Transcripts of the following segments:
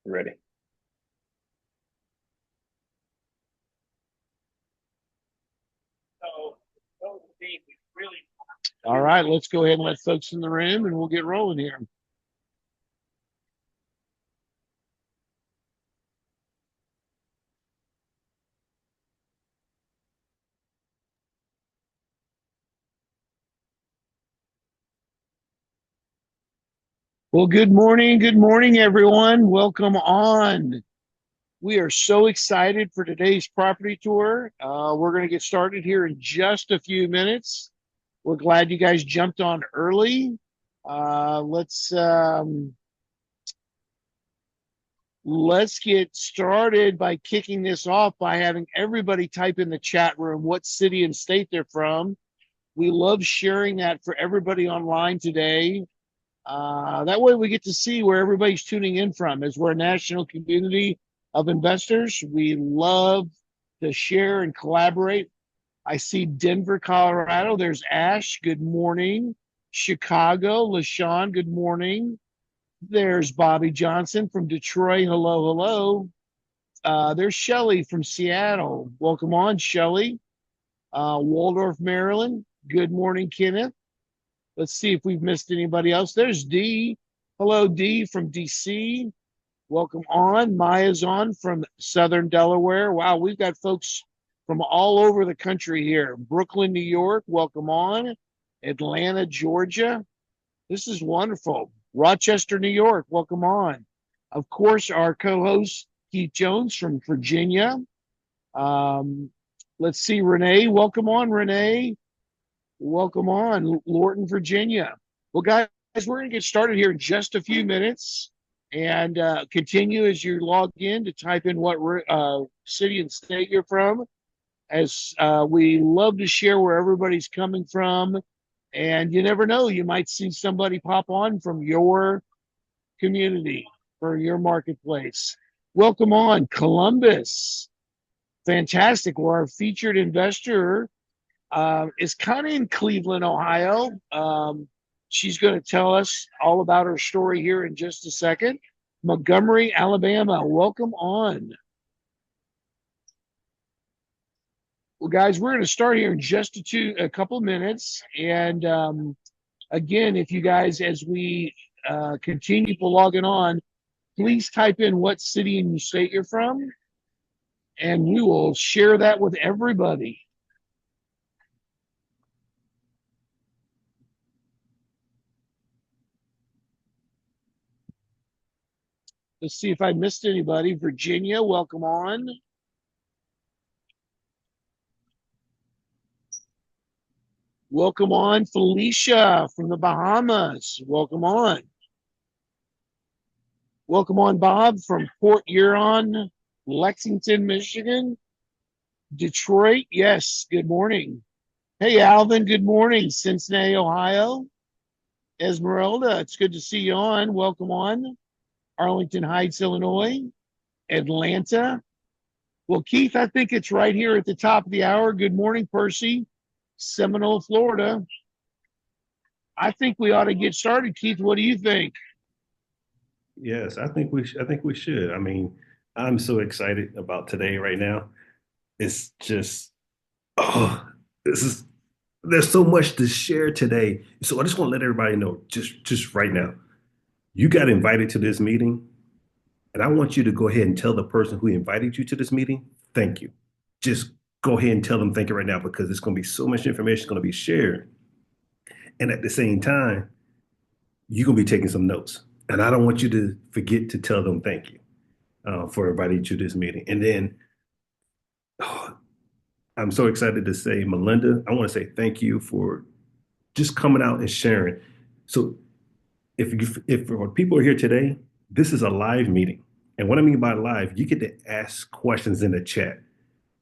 Ready. All right, let's go ahead and let folks in the room and we'll get rolling here. Well, good morning, everyone. Welcome on. We are so excited for today's property tour. We're going to get started here in just a few minutes. We're glad you guys jumped on early. Let's get started by kicking this off by having everybody type in the chat room what city and state they're from. We love sharing that for everybody online today. That way we get to see where everybody's tuning in from. As we're a national community of investors, we love to share and collaborate. I see Denver, Colorado. There's Ash. Good morning. Chicago, LaShawn. Good morning. There's Bobby Johnson from Detroit. Hello, hello. There's Shelly from Seattle. Welcome on, Shelly. Waldorf, Maryland. Good morning, Kenneth. Let's see if we've missed anybody else. There's Dee. Hello, Dee from DC. Welcome on. Maya's on from Southern Delaware. Wow, we've got folks from all over the country here. Brooklyn, New York. Welcome on. Atlanta, Georgia. This is wonderful. Rochester, New York. Welcome on. Of course, our co-host Keith Jones from Virginia. Let's see, Renee. Welcome on, Renee. Welcome on, Lorton, Virginia. Well, guys, we're going to get started here in just a few minutes and continue as you log in to type in what city and state you're from. As we love to share where everybody's coming from. And you never know, you might see somebody pop on from your community or your marketplace. Welcome on, Columbus. Fantastic. Well, our featured investor is kind of in Cleveland, Ohio. She's going to tell us all about her story here in just a second. Montgomery, Alabama. Welcome on. Well, guys, we're going to start here in just a couple of minutes. And again, if you guys, as we continue logging on, please type in what city and state you're from, and we will share that with everybody. Let's see if I missed anybody. Virginia, welcome on. Welcome on, Felicia from the Bahamas. Welcome on. Welcome on, Bob from Port Huron, Lexington, Michigan. Detroit, yes, good morning. Hey, Alvin, good morning. Cincinnati, Ohio. Esmeralda, it's good to see you on. Welcome on. Arlington Heights, Illinois. Atlanta. Well, Keith, I think it's right here at the top of the hour. Good morning, Percy. Seminole, Florida. I think we ought to get started. Keith, what do you think? Yes, I think we should. I mean, I'm so excited about today right now. It's just oh, this is there's so much to share today. So I just want to let everybody know just right now. You got invited to this meeting, and I want you to go ahead and tell the person who invited you to this meeting, thank you. Just go ahead and tell them thank you right now because there's going to be so much information going to be shared. And at the same time, you're going to be taking some notes. And I don't want you to forget to tell them thank you for inviting you to this meeting. And then oh, I'm so excited to say, Melinda, I want to say thank you for just coming out and sharing. So if people are here today, this is a live meeting. And what I mean by live, you get to ask questions in the chat.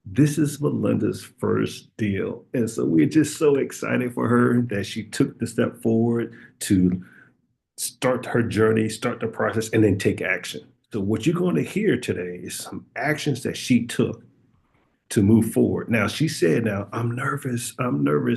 This is Melinda's first deal. And so we're just so excited for her that she took the step forward to start her journey, start the process, and then take action. So, what you're going to hear today is some actions that she took to move forward. Now, she said, now, I'm nervous,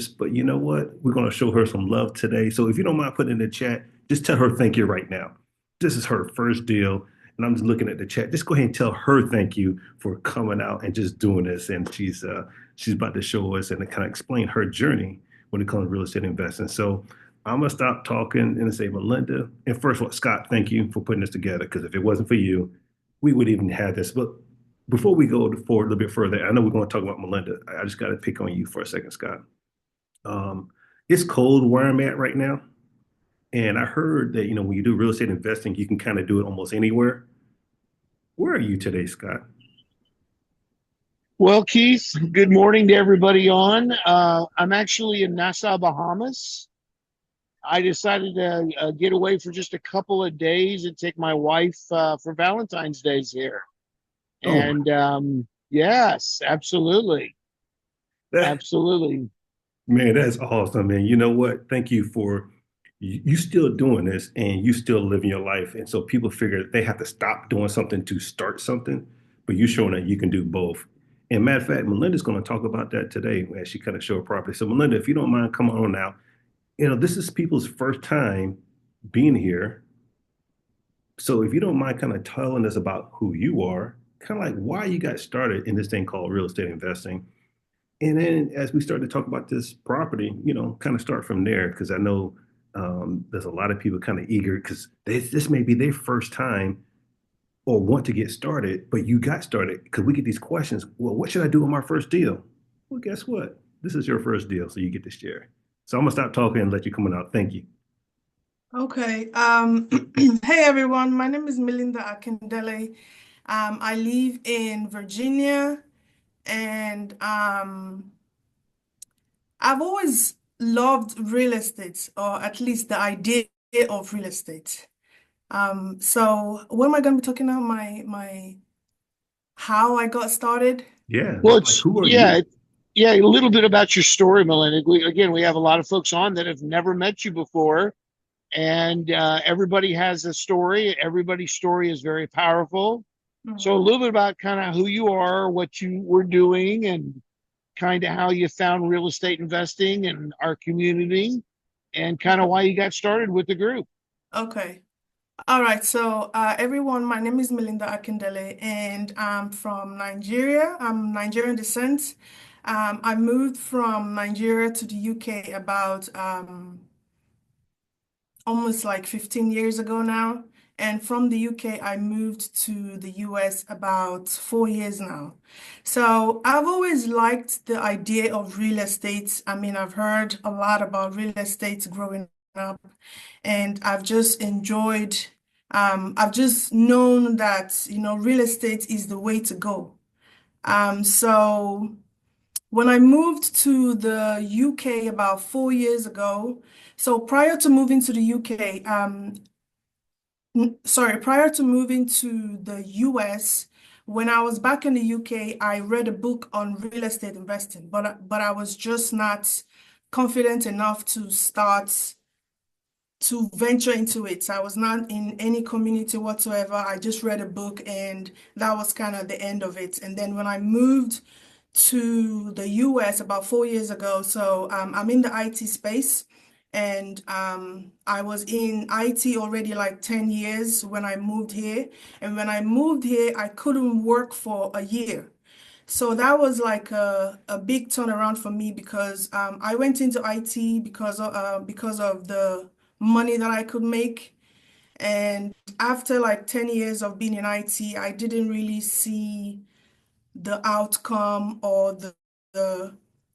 but you know what? We're going to show her some love today. So, if you don't mind putting in the chat, just tell her thank you right now. This is her first deal. And I'm just looking at the chat. Just go ahead and tell her thank you for coming out and just doing this. And she's about to show us and to kind of explain her journey when it comes to real estate investing. So I'm gonna stop talking and say, Melinda. And first of all, Scott, thank you for putting this together. Because if it wasn't for you, we would even have this. But before we go forward a little bit further, I know we're going to talk about Melinda. I just got to pick on you for a second, Scott. Um, it's cold where I'm at right now. And I heard that, when you do real estate investing, you can kind of do it almost anywhere. Where are you today, Scott? Well, Keith, good morning to everybody on. I'm actually in Nassau, Bahamas. I decided to get away for just a couple of days and take my wife for Valentine's Days here. Oh, And yes, absolutely. that Absolutely. man, that's awesome, man. You know what? Thank you for you still doing this and you still living your life. And so people figure they have to stop doing something to start something, but you showing that you can do both. And matter of fact, Melinda's going to talk about that today as she kind of show her property. So Melinda, if you don't mind, come on now. This is people's first time being here. So if you don't mind kind of telling us about who you are, kind of like why you got started in this thing called real estate investing. And then as we start to talk about this property, kind of start from there because I know there's a lot of people kind of eager because this may be their first time or want to get started, but you got started because we get these questions. Well, what should I do on my first deal? Well, guess what? This is your first deal, so you get to share. So I'm gonna stop talking and let you come on out. Thank you. Okay. Hey everyone, my name is Melinda Akindele. I live in Virginia and I've always loved real estate, or at least the idea of real estate. So what am I going to be talking about? My how I got started? Yeah, Well, like it's who are yeah, you? yeah, a little bit about your story, Melinda. Again, we have a lot of folks on that have never met you before, and everybody has a story. Everybody's story is very powerful. So a Mhm. little bit about kind of who you are, what you were doing, and kind of how you found real estate investing in our community, and kind of why you got started with the group. Okay. All right, so everyone, my name is Melinda Akindele, and I'm from Nigeria. I'm Nigerian descent. I moved from Nigeria to the UK about almost like 15 years ago now. And from the UK, I moved to the US about 4 years now. So I've always liked the idea of real estate. I mean, I've heard a lot about real estate growing up, and I've just enjoyed, I've just known that, real estate is the way to go. So when I moved to the UK about 4 years ago, so prior to moving to the UK, sorry, prior to moving to the US, when I was back in the UK, I read a book on real estate investing, but I was just not confident enough to venture into it. So I was not in any community whatsoever. I just read a book and that was kind of the end of it. And then when I moved to the US about 4 years ago, so I'm in the IT space and I was in IT already like 10 years when I moved here. And when I moved here, I couldn't work for a year. So that was like a big turnaround for me because I went into IT because of the money that I could make. And after like 10 years of being in IT, I didn't really see the outcome or the,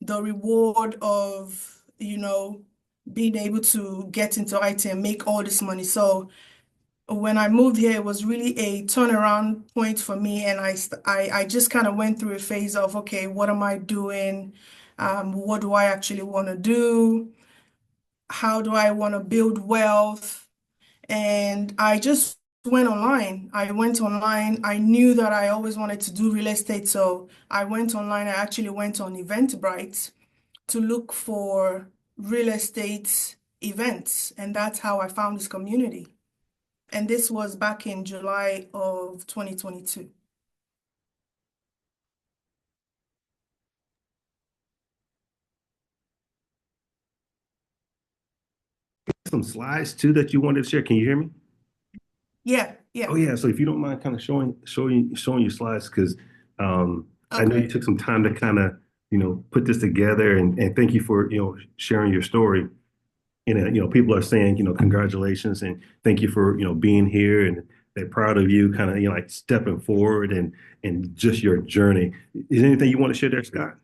the reward of, being able to get into IT and make all this money. So when I moved here, it was really a turnaround point for me, and I just kind of went through a phase of, okay, what am I doing? What do I actually want to do? How do I want to build wealth? And I just went online. I went online. I knew that I always wanted to do real estate, so I went online. I actually went on Eventbrite to look for real estate events, and that's how I found this community. And this was back in July of 2022. Some slides too that you wanted to share. Can you hear me? Yeah. Yeah. Oh yeah, so if you don't mind kind of showing your slides, because I know you Okay. took some time to kind of, put this together, and thank you for, sharing your story. People are saying, congratulations and thank you for, being here, and they're proud of you, kind of, like stepping forward and just your journey. Is there anything you want to share there, Scott?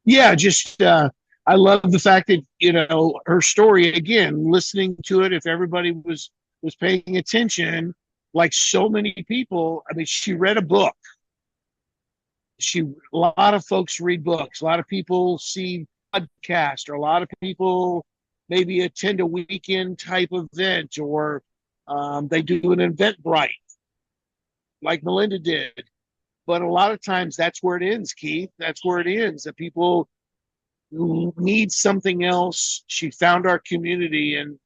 Yeah, just I love the fact that her story again. Listening to it, if everybody was paying attention, like so many people. I mean, she read a book. A lot of folks read books. A lot of people see podcasts, or a lot of people maybe attend a weekend type event, or they do an Eventbrite like Melinda did. But a lot of times that's where it ends, Keith. That's where it ends. That people need something else. She found our community, and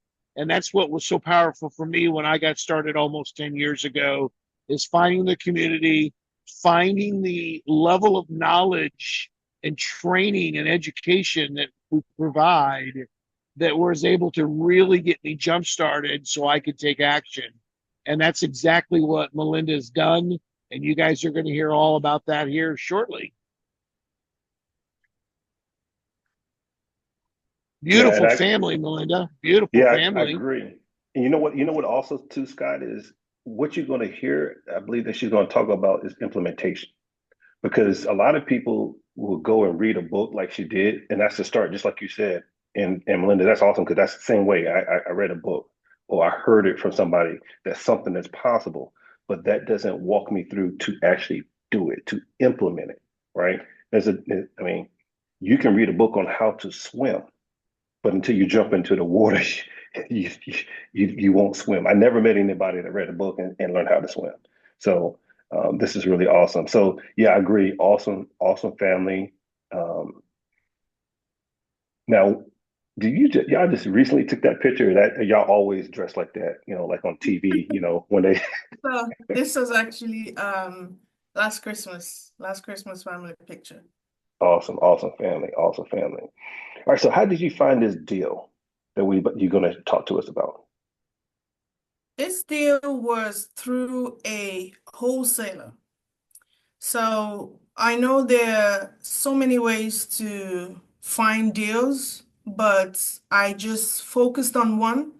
that's what was so powerful for me when I got started almost 10 years ago, is finding the community, finding the level of knowledge and training and education that we provide, that was able to really get me jump started so I could take action. And that's exactly what Melinda's done. And you guys are going to hear all about that here shortly. Yeah, and Beautiful family, Melinda. Beautiful I family. agree. And you know what also too, Scott, is what you're going to hear, I believe that she's going to talk about is implementation. Because a lot of people will go and read a book like she did, and that's the start, just like you said. And Melinda, that's awesome because that's the same way. I read a book or I heard it from somebody that's something that's possible, but that doesn't walk me through to actually do it, to implement it, right? I mean, you can read a book on how to swim, but until you jump into the water, you you won't swim. I never met anybody that read a book and learned how to swim. So this is really awesome. So yeah, I agree. Awesome, awesome family. Um, now, y'all just recently took that picture? That y'all always dress like that? Like on TV. When they So this was actually last Christmas family picture. awesome, awesome family, awesome family. All right. So how did you find this deal that you're going to talk to us about? This deal was through a wholesaler. So I know there are so many ways to find deals, but I just focused on one,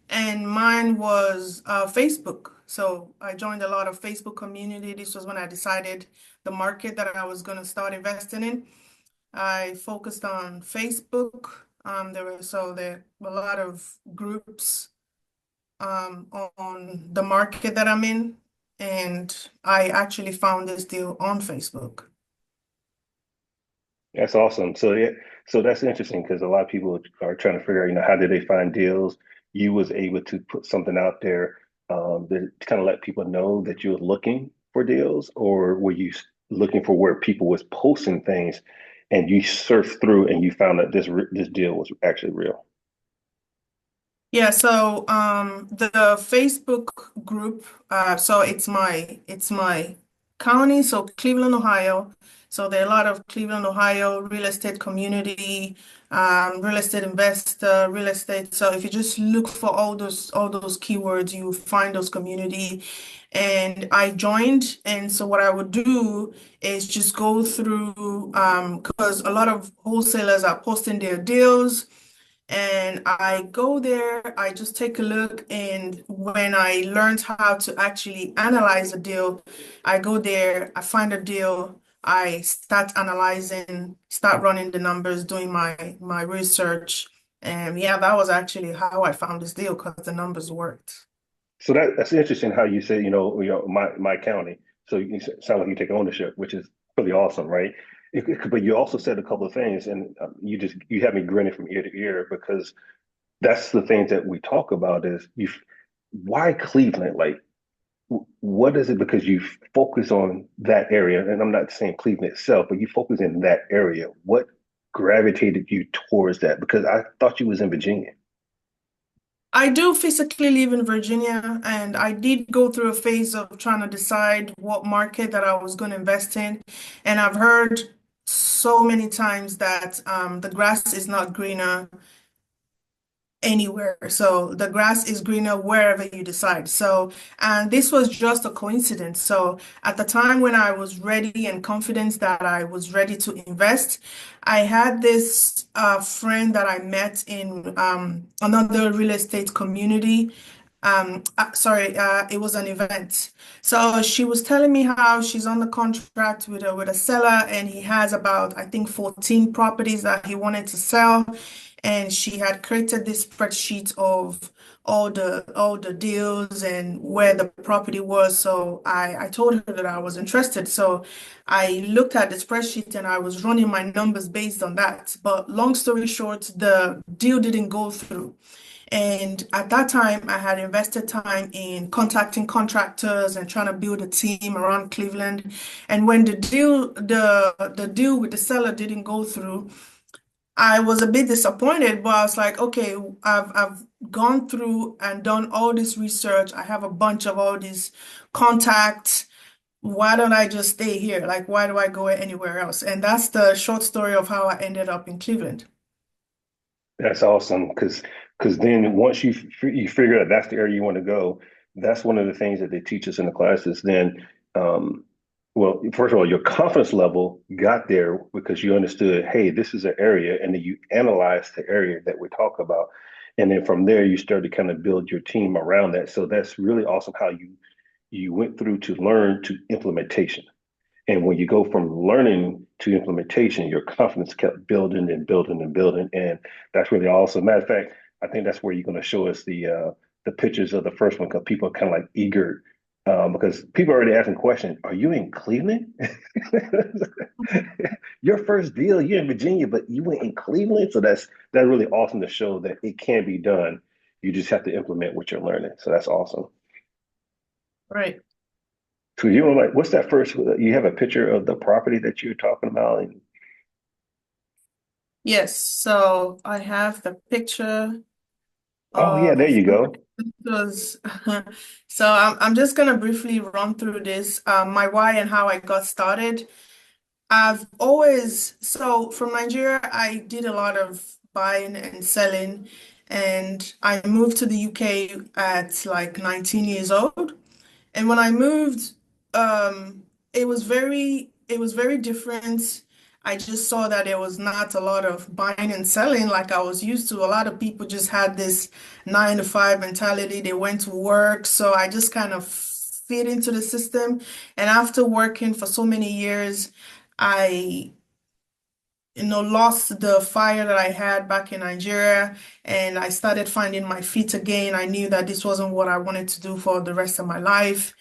and mine was Facebook. So I joined a lot of Facebook community. This was when I decided the market that I was going to start investing in. I focused on Facebook. There were a lot of groups on the market that I'm in, and I actually found this deal on Facebook. That's awesome. So yeah, so that's interesting because a lot of people are trying to figure out, how did they find deals? You was able to put something out there to kind of let people know that you were looking for deals, or were you looking for where people was posting things, and you surfed through and you found that this deal was actually real? Yeah, so the Facebook group, so it's my county, so Cleveland, Ohio. So there are a lot of Cleveland, Ohio real estate community, real estate investor, real estate. So if you just look for all those keywords, you find those community. And I joined, and so what I would do is just go through because a lot of wholesalers are posting their deals. And I go there, I just take a look, and when I learned how to actually analyze a deal, I go there, I find a deal, I start analyzing, start running the numbers, doing my research. And yeah, that was actually how I found this deal because the numbers worked. So that's interesting how you say, my county. So you sound like you take ownership, which is pretty awesome, right? But you also said a couple of things, and you have me grinning from ear to ear because that's the things that we talk about is why Cleveland? Like, what is it? Because you focus on that area, and I'm not saying Cleveland itself, but you focus in that area. What gravitated you towards that? Because I thought you was in Virginia. I do physically live in Virginia, and I did go through a phase of trying to decide what market that I was going to invest in. And I've heard so many times that the grass is not greener anywhere. So the grass is greener wherever you decide. So, and this was just a coincidence. So at the time when I was ready and confident that I was ready to invest, I had this friend that I met in another real estate community. It was an event. So she was telling me how she's on the contract with a seller, and he has about, I think, 14 properties that he wanted to sell. And she had created this spreadsheet of all the deals and where the property was. So I told her that I was interested. So I looked at the spreadsheet and I was running my numbers based on that. But long story short, the deal didn't go through. And at that time, I had invested time in contacting contractors and trying to build a team around Cleveland. And when the deal with the seller didn't go through, I was a bit disappointed, but I was like, okay, I've gone through and done all this research. I have a bunch of all these contacts. Why don't I just stay here? Like, why do I go anywhere else? And that's the short story of how I ended up in Cleveland. That's awesome because then once you figure out that's the area you want to go, that's one of the things that they teach us in the classes. Then, well, first of all, your confidence level got there because you understood, hey, this is an area, and then you analyze the area that we talk about, and then from there you start to kind of build your team around that. So that's really awesome how you went through to learn to implementation. And when you go from learning to implementation, your confidence kept building and building and building. And that's really awesome. Matter of fact, I think that's where you're going to show us the pictures of the first one because people are kind of like eager because people are already asking questions. Are you in Cleveland? Your first deal, you're in Virginia, but you went in Cleveland. So that's really awesome to show that it can be done. You just have to implement what you're learning. So that's awesome. Right. So you were like, what's that first? You have a picture of the property that you're talking about, and Yes. So I have the picture oh yeah, there of you go. those. So I'm just gonna briefly run through this, my why and how I got started. So from Nigeria, I did a lot of buying and selling, and I moved to the UK at like 19 years old. And when I moved, it was very different. I just saw that there was not a lot of buying and selling like I was used to. A lot of people just had this 9 to 5 mentality. They went to work. So I just kind of fit into the system. And after working for so many years, I lost the fire that I had back in Nigeria, and I started finding my feet again. I knew that this wasn't what I wanted to do for the rest of my life.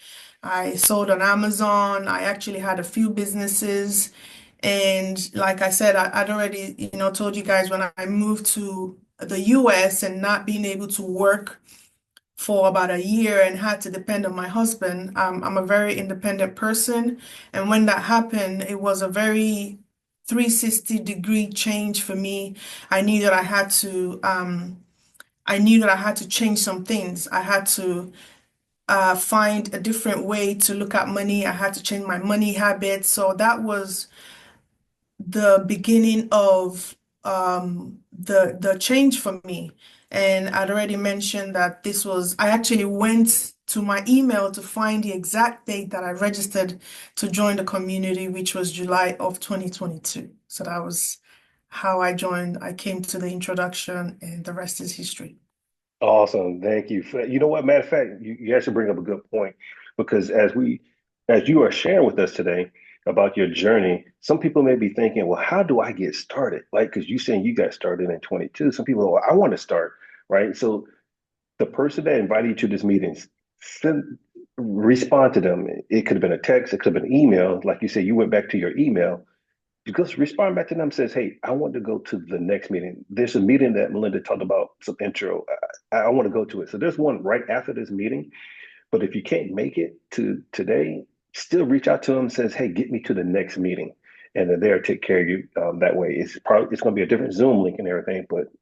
I sold on Amazon. I actually had a few businesses. And like I said, I'd already, told you guys when I moved to the US and not being able to work for about a year and had to depend on my husband. I'm a very independent person. And when that happened, it was a very 360-degree change for me. I knew that I had to change some things. I had to find a different way to look at money. I had to change my money habits. So that was the beginning of the change for me. And I'd already mentioned that I actually went to my email to find the exact date that I registered to join the community, which was July of 2022. So that was how I joined. I came to the introduction, and the rest is history. Awesome. Thank you. You know what? Matter of fact, you actually bring up a good point because as you are sharing with us today about your journey, some people may be thinking, well, how do I get started? Like, because you saying you got started in 22. Some people, well, I want to start, right? So the person that invited you to this meeting, send, respond to them. It could have been a text, it could have been an email. Like you said, you went back to your email. You go respond back to them, says, hey, I want to go to the next meeting. There's a meeting that Melinda talked about, some intro. I want to go to it. So there's one right after this meeting. But if you can't make it to today, still reach out to them, says, hey, get me to the next meeting. And they're there to take care of you that way. It's going to be a different Zoom link and everything, but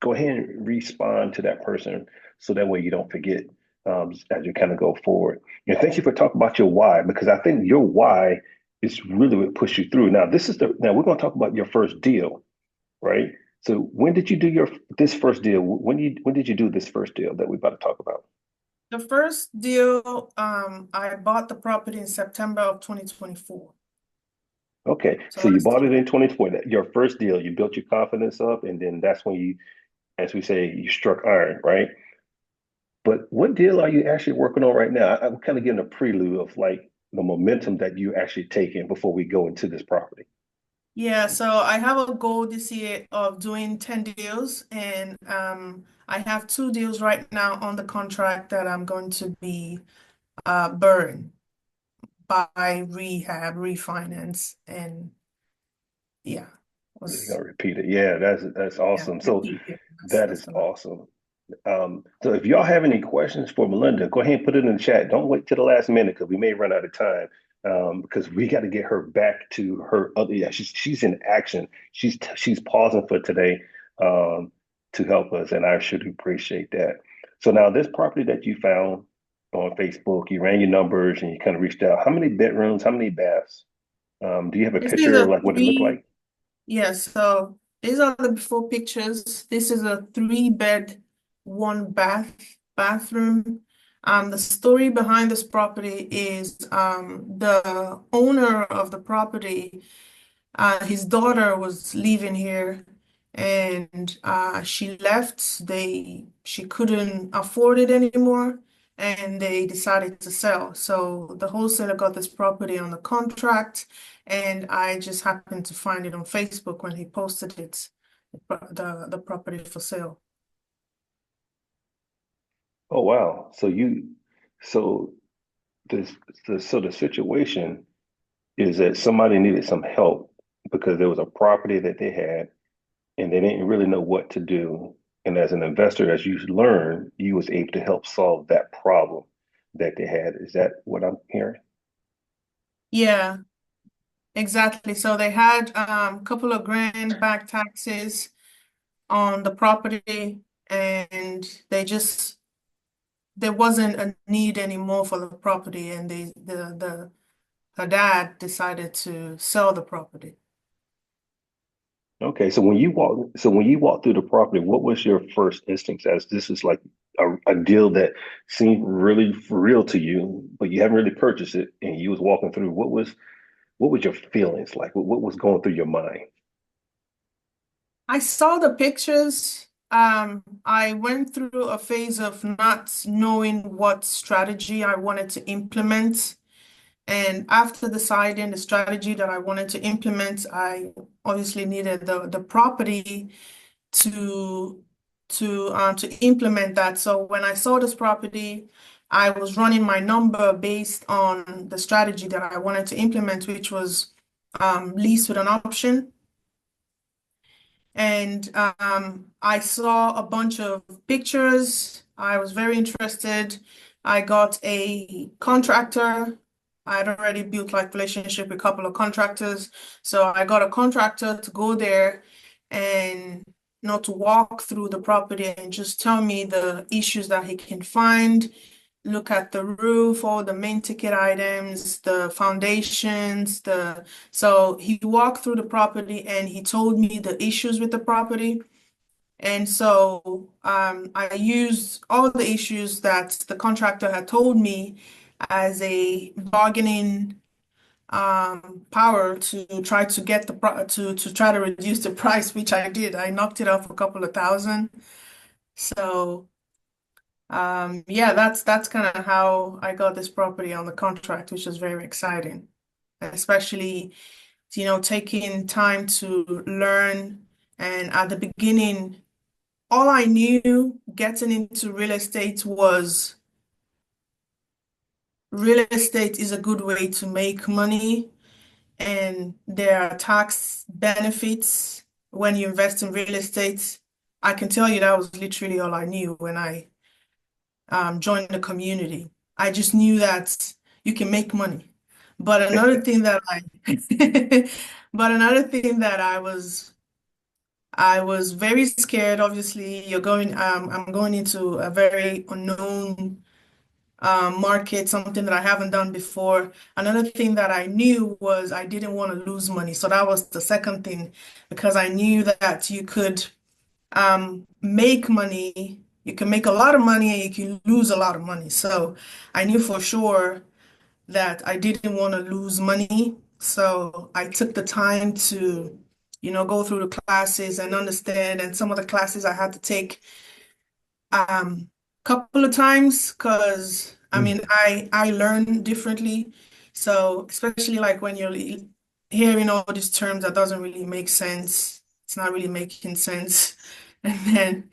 go ahead and respond to that person so that way you don't forget as you kind of go forward. And thank you for talking about your why, because I think your why is really what pushed you through. Now we're going to talk about your first deal, right? So when did you do your this first deal? When did you do this first deal that we're about to talk about? The first deal, I bought the property in September of 2024. Okay, So so you last bought it year. in 2020. Your first deal, you built your confidence up, and then that's when you, as we say, you struck iron, right? But what deal are you actually working on right now? I'm kind of getting a prelude of like the momentum that you actually taking before we go into this property. Yeah, so I have a goal this year of doing 10 deals, and I have 2 deals right now on the contract that I'm going to be burn by rehab, refinance, and yeah, You're was gonna repeat it. Yeah, that's yeah, awesome. So repeat it. that That's is the word. awesome. So if y'all have any questions for Melinda, go ahead and put it in the chat. Don't wait till the last minute because we may run out of time. Because we got to get her back to her other. Yeah, she's in action. She's pausing for today to help us, and I should appreciate that. So now this property that you found on Facebook, you ran your numbers and you kind of reached out. How many bedrooms? How many baths? Do you have a This is picture of a like what it looked three. like? Yes, so these are the before pictures. This is a 3 bed, 1 bathroom. The story behind this property is the owner of the property, his daughter was living here and she left. She couldn't afford it anymore and they decided to sell. So the wholesaler got this property on the contract and I just happened to find it on Facebook when he posted it, the property for sale. Oh wow. So this the situation is that somebody needed some help because there was a property that they had and they didn't really know what to do. And as an investor, as you learn, you was able to help solve that problem that they had. Is that what I'm hearing? Yeah, exactly. So they had a couple of grand back taxes on the property and there wasn't a need anymore for the property and her dad decided to sell the property. Okay, so when you walk through the property, what was your first instinct as this is like a deal that seemed really real to you, but you haven't really purchased it and you was walking through, what was your feelings like? What was going through your mind? I saw the pictures. I went through a phase of not knowing what strategy I wanted to implement. And after deciding the strategy that I wanted to implement, I obviously needed the property to to implement that. So when I saw this property, I was running my number based on the strategy that I wanted to implement, which was lease with an option. And I saw a bunch of pictures. I was very interested. I got a contractor. I had already built like relationship with a couple of contractors. So I got a contractor to go there and to walk through the property and just tell me the issues that he can find, look at the roof, all the main ticket items, the foundations, so he walked through the property and he told me the issues with the property. And so I used all the issues that the contractor had told me as a bargaining power to try to get to try to reduce the price, which I did. I knocked it off a couple of thousand. So yeah, that's kind of how I got this property on the contract, which was very exciting, especially, taking time to learn. And at the beginning, all I knew getting into real estate is a good way to make money, and there are tax benefits when you invest in real estate. I can tell you that was literally all I knew when I join the community. I just knew that you can make money. But another thing that but another thing that I was very scared. Obviously, I'm going into a very unknown market, something that I haven't done before. Another thing that I knew was I didn't want to lose money. So that was the second thing, because I knew that you could make money, you can make a lot of money and you can lose a lot of money. So I knew for sure that I didn't want to lose money. So I took the time to, go through the classes and understand. And some of the classes I had to take couple of times because I Mm. mean I learn differently. So especially like when you're hearing all these terms that doesn't really make sense. It's not really making sense. And then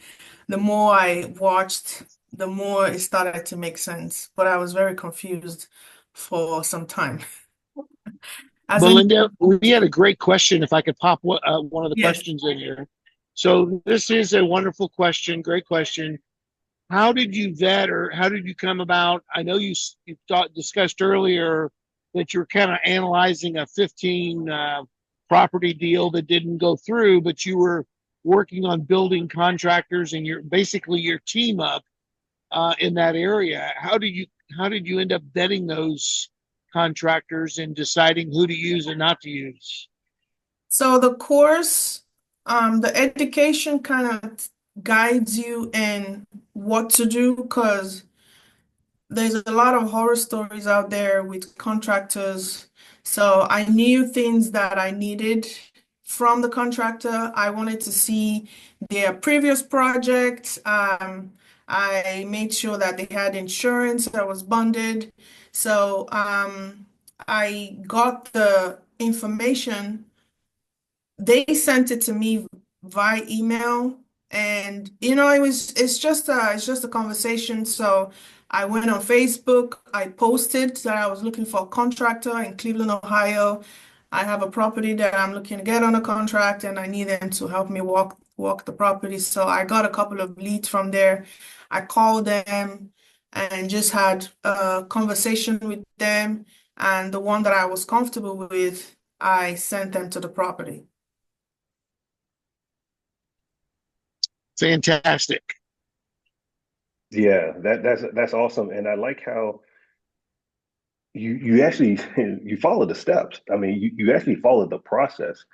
the more I watched, the more it started to make sense. But I was very confused for some time. As in, Belinda, we had a great question. If I could pop one of the yes. questions in here. So this is a wonderful question, great question. How did you vet, or how did you come about? I know discussed earlier that you're kind of analyzing a 15 property deal that didn't go through, but you were working on building contractors and you're basically your team up in that area. How did you end up vetting those contractors and deciding who to use and not to use? So the course, the education kind of guides you in what to do because there's a lot of horror stories out there with contractors. So I knew things that I needed from the contractor. I wanted to see their previous projects. I made sure that they had insurance that was bonded. So I got the information. They sent it to me via email, and it's just a conversation. So I went on Facebook, I posted that I was looking for a contractor in Cleveland, Ohio. I have a property that I'm looking to get on a contract and I need them to help me walk the property. So I got a couple of leads from there. I called them and just had a conversation with them, and the one that I was comfortable with, I sent them to the property. Fantastic. Yeah, that's awesome. And I like how you actually you follow the steps. I mean, you actually follow the process.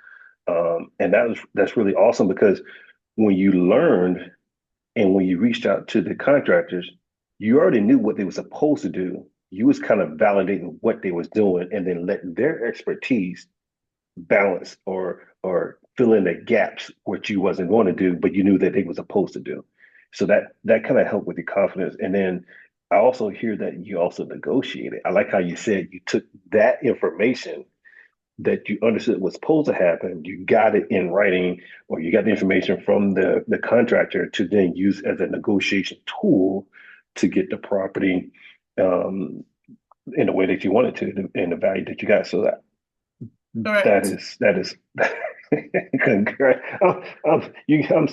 And that's really awesome because when you learned and when you reached out to the contractors, you already knew what they were supposed to do. You was kind of validating what they was doing and then letting their expertise balance or fill in the gaps which you wasn't going to do, but you knew that they were supposed to do. So that kind of helped with your confidence. And then I also hear that you also negotiated. I like how you said you took that information that you understood was supposed to happen, you got it in writing, or you got the information from the contractor to then use as a negotiation tool to get the property um, in the way that you wanted to and the value that you got. So Correct. that is congrats.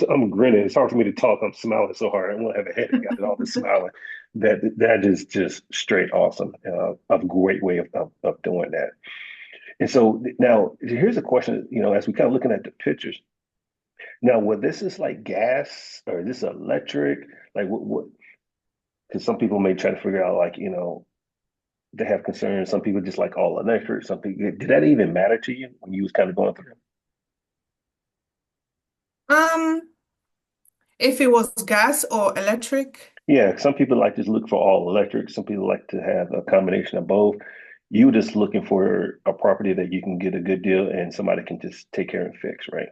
I'm grinning. It's hard for me to talk. I'm smiling so hard. I'm gonna have a headache after all this smiling. That is just straight awesome. A great way of doing that. And so now here's a question, as we kind of looking at the pictures. Now, whether this is like gas or this electric, like what, because some people may try to figure out like, they have concerns. Some people just like all electric. Some people, did that even matter to you when you was kind of going through? Um, if it was gas or electric, Yeah, some people like to look for all electric. Some people like to have a combination of both. You were just looking for a property that you can get a good deal and somebody can just take care and fix, right?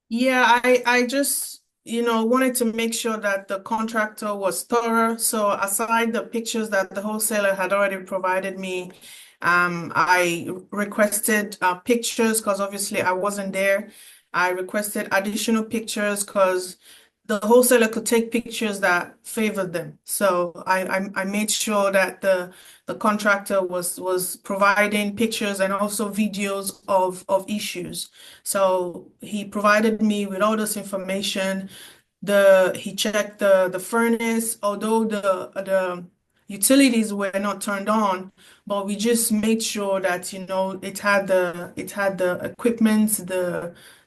yeah, I just, wanted to make sure that the contractor was thorough. So aside the pictures that the wholesaler had already provided me, I requested pictures because obviously I wasn't there. I requested additional pictures because the wholesaler could take pictures that favored them. So I made sure that the contractor was providing pictures and also videos of issues. So he provided me with all this information. He checked the furnace, although the utilities were not turned on, but we just made sure that it had the equipment,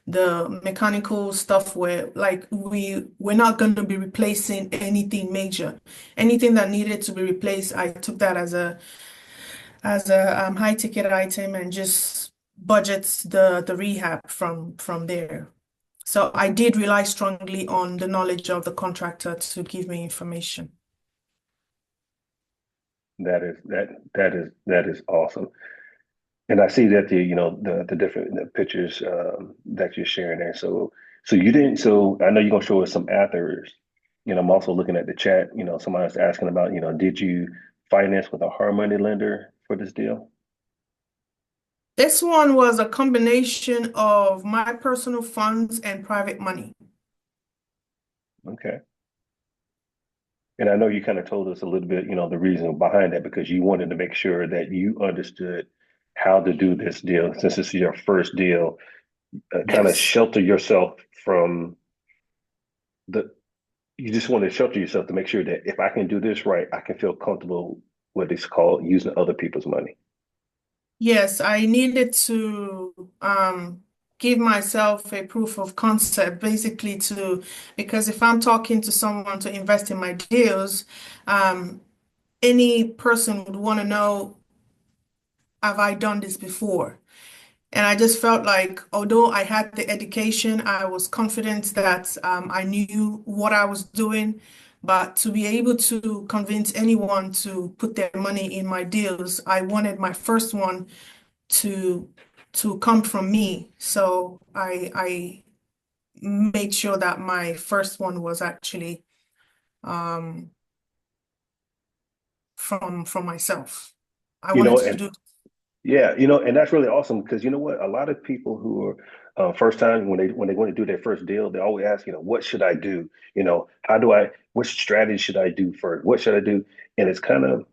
the mechanical stuff where like we're not going to be replacing anything major. Anything that needed to be replaced, I took that as a high ticket item and just budgets the rehab from there. So I did rely strongly on the knowledge of the contractor to give me information. That is awesome. And I see that the different the pictures that you're sharing there. So you didn't. So I know you're gonna show us some afters. I'm also looking at the chat. Somebody's asking about, did you finance with a hard money lender for this deal? This one was a combination of my personal funds and private money. Okay. And I know you kind of told us a little bit, the reason behind that because you wanted to make sure that you understood how to do this deal since this is your first deal, kind of Yes. shelter yourself from the you just want to shelter yourself to make sure that if I can do this right, I can feel comfortable what it's called using other people's money. Yes, I needed to give myself a proof of concept, basically because if I'm talking to someone to invest in my deals, um, any person would want to know, have I done this before? And I just felt like, although I had the education, I was confident that I knew what I was doing. But to be able to convince anyone to put their money in my deals, I wanted my first one to come from me. So I made sure that my first one was actually um, from myself. I You wanted know, to and do. yeah, and that's really awesome because you know what? A lot of people who are first time when they want to do their first deal, they always ask, what should I do? How do what strategy should I do first? What should I do? And it's kind of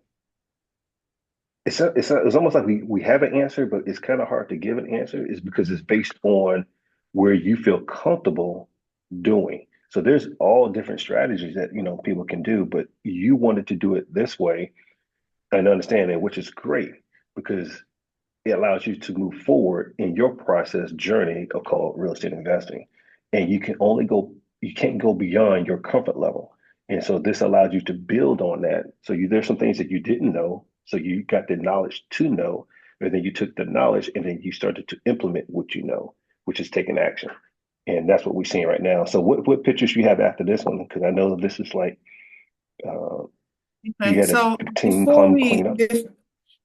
it's almost like we have an answer, but it's kind of hard to give an answer. Is because it's based on where you feel comfortable doing. So there's all different strategies that people can do, but you wanted to do it this way and understand it, which is great because it allows you to move forward in your process journey of called real estate investing. And you can't go beyond your comfort level. And so this allows you to build on that. So there's some things that you didn't know. So you got the knowledge to know, and then you took the knowledge and then you started to implement what you know, which is taking action. And that's what we're seeing right now. So what pictures you have after this one? Because I know this is like uh, you Okay, had a so team before come we, clean up.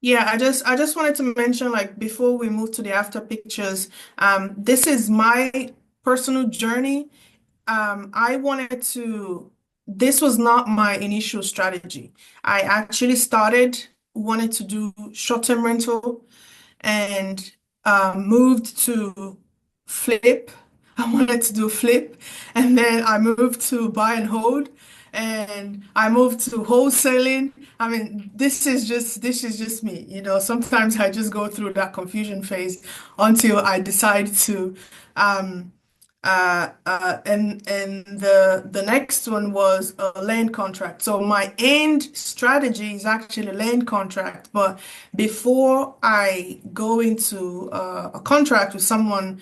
yeah, I just wanted to mention like before we move to the after pictures, this is my personal journey. I wanted to, this was not my initial strategy. I actually started wanting to do short-term rental and moved to flip. I wanted to do flip, and then I moved to buy and hold, and I moved to wholesaling. I mean, this is just me, you know. Sometimes I just go through that confusion phase until I decide to um, and the next one was a land contract. So my end strategy is actually land contract. But before I go into a contract with someone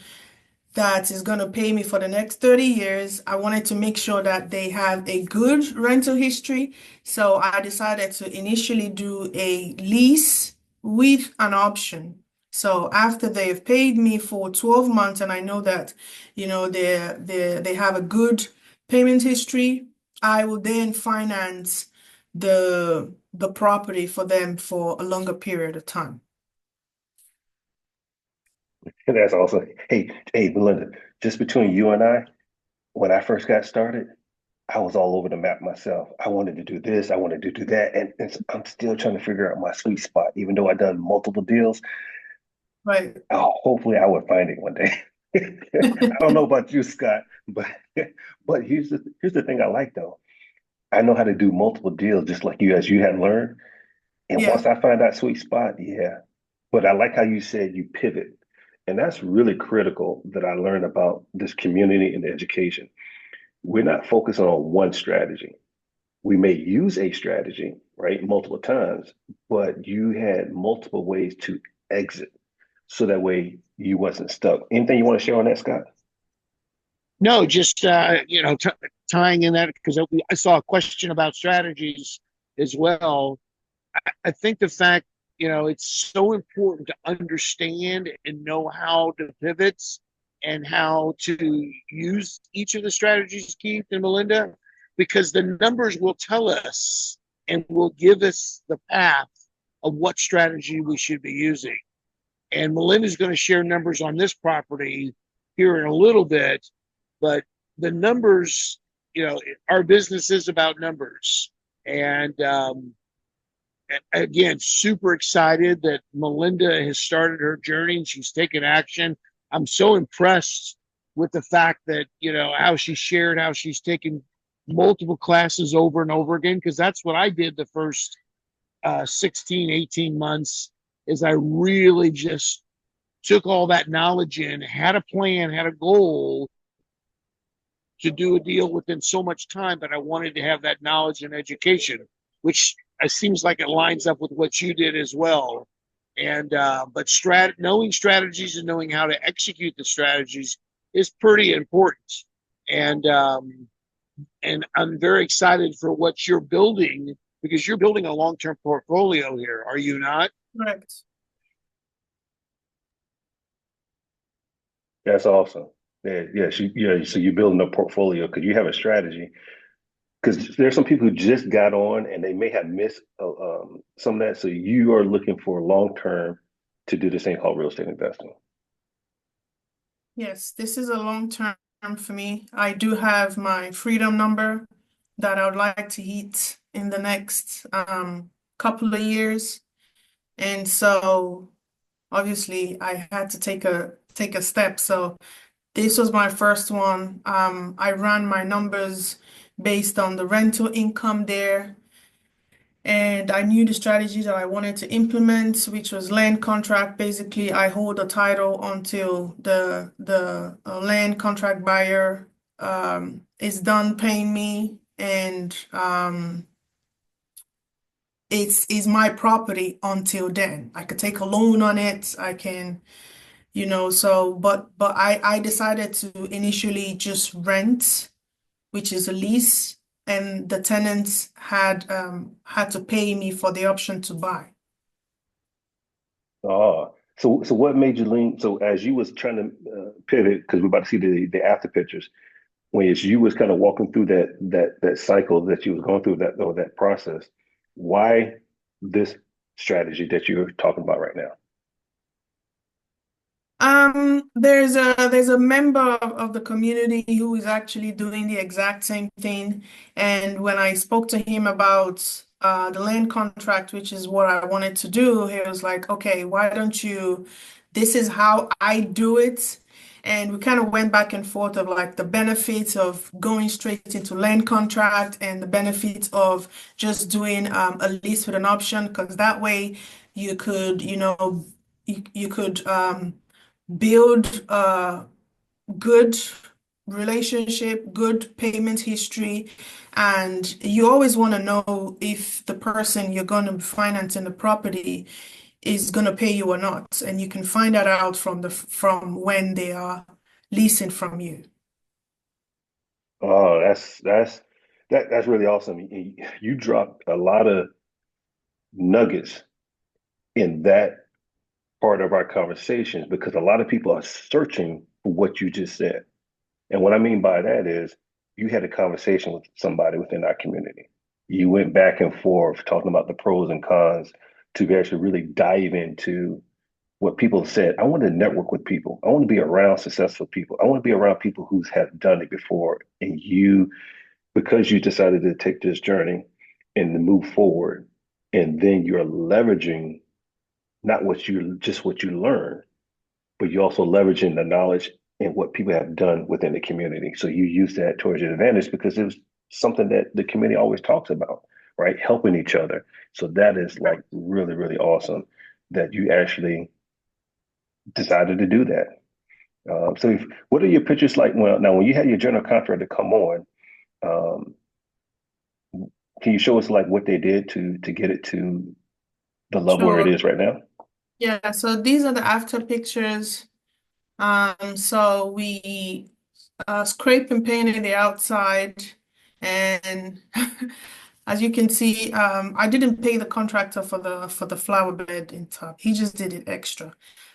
that is going to pay me for the next 30 years. I wanted to make sure that they have a good rental history. So I decided to initially do a lease with an option. So after they've paid me for 12 months and I know that, you know, they have a good payment history, I will then finance the property for them for a longer period of time. And that's also, hey, Belinda, just between you and I, when I first got started, I was all over the map myself. I wanted to do this, I wanted to do that, and I'm still trying to figure out my sweet spot. Even though I've done multiple deals, Right. hopefully I would find it one day. I don't know about you, Scott, but here's the thing I like though. I know how to do multiple deals just like you as you had learned. And Yeah. once I find that sweet spot, yeah. But I like how you said you pivot. And that's really critical that I learned about this community and education. We're not focusing on one strategy. We may use a strategy, right, multiple times, but you had multiple ways to exit so that way you wasn't stuck. Anything you want to share on that, Scott? No, just tying in that because I saw a question about strategies as well. I think the fact, it's so important to understand and know how to pivot and how to use each of the strategies, Keith and Melinda, because the numbers will tell us and will give us the path of what strategy we should be using. And Melinda's going to share numbers on this property here in a little bit, but the numbers, our business is about numbers. And again, super excited that Melinda has started her journey and she's taken action. I'm so impressed with the fact that, how she shared, how she's taken multiple classes over and over again, because that's what I did the first 16, 18 months is I really just took all that knowledge in, had a plan, had a goal to do a deal within so much time, but I wanted to have that knowledge and education, which it seems like it lines up with what you did as well. And but knowing strategies and knowing how to execute the strategies is pretty important. And I'm very excited for what you're building because you're building a long-term portfolio here, are you not? Correct. That's awesome. Yeah, yeah. So you're building a portfolio because you have a strategy. Because there's some people who just got on and they may have missed some of that. So you are looking for long term to do this thing called real estate investing. Yes, this is a long term for me. I do have my freedom number that I would like to hit in the next couple of years. And so obviously I had to take a step. So this was my first one. I ran my numbers based on the rental income there. And I knew the strategies that I wanted to implement, which was land contract. Basically, I hold the title until the land contract buyer is done paying me, and it's my property until then. I could take a loan on it. I can, so but I decided to initially just rent, which is a lease, and the tenants had to pay me for the option to buy. So what made you lean? So as you was trying to pivot, because we're about to see the after pictures, when as you was kind of walking through that cycle that you was going through that process, why this strategy that you're talking about right now? There's a member of the community who is actually doing the exact same thing. And when I spoke to him about the land contract, which is what I wanted to do, he was like, okay, why don't you, this is how I do it. And we kind of went back and forth of like the benefits of going straight into land contract and the benefits of just doing a lease with an option, because that way you could, you could build a good relationship, good payment history, and you always want to know if the person you're going to be financing the property is going to pay you or not. And you can find that out from when they are leasing from you. Oh, that's really awesome. You dropped a lot of nuggets in that part of our conversations because a lot of people are searching for what you just said. And what I mean by that is you had a conversation with somebody within our community. You went back and forth talking about the pros and cons to actually really dive into what people said. I want to network with people. I want to be around successful people. I want to be around people who have done it before. And you, because you decided to take this journey and to move forward, and then you're leveraging not what you learn, but you're also leveraging the knowledge and what people have done within the community. So you use that towards your advantage because it was something that the community always talks about, right? Helping each other. So that is like really, really awesome that you actually decided to do that. What are your pictures like? Well, now when you had your general contractor come on, um, can you show us like what they did to get it to the level where it Sure. is right now? Yeah, so these are the after pictures. So we scrape and painted the outside, and as you can see, I didn't pay the contractor for the flower bed in top. He just did it extra.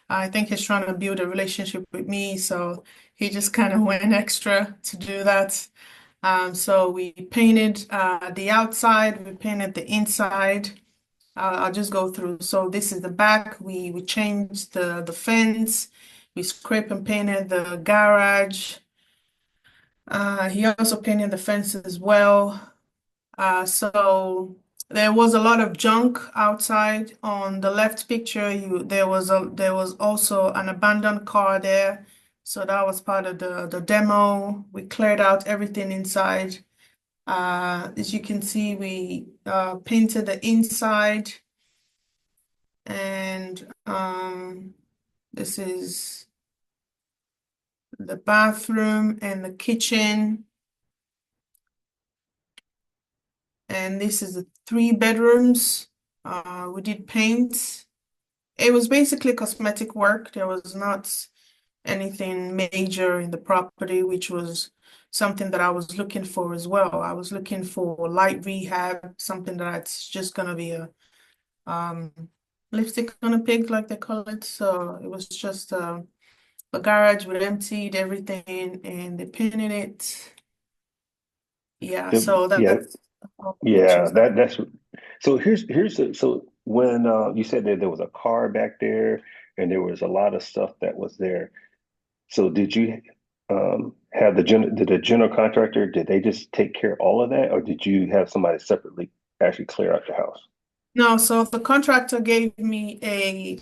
I think he's trying to build a relationship with me, so he just kind of went extra to do that. So we painted the outside, we painted the inside. I'll just go through. So this is the back. We changed the fence. We scraped and painted the garage. He also painted the fence as well. So there was a lot of junk outside. On the left picture, there was also an abandoned car there. So that was part of the demo. We cleared out everything inside. As you can see, we painted the inside, and this is the bathroom and the kitchen. And this is the 3 bedrooms. We did paint. It was basically cosmetic work. There was not anything major in the property, which was something that I was looking for as well. I was looking for light rehab, something that's just gonna be a lipstick on a pig, like they call it. So it was just a garage. We emptied everything and they painted it. Yeah, so Yeah, that's all the yeah, pictures that. that's so so when you said that there was a car back there and there was a lot of stuff that was there. So did you have did the general contractor, did they just take care of all of that, or did you have somebody separately actually clear out the house? No, so the contractor gave me a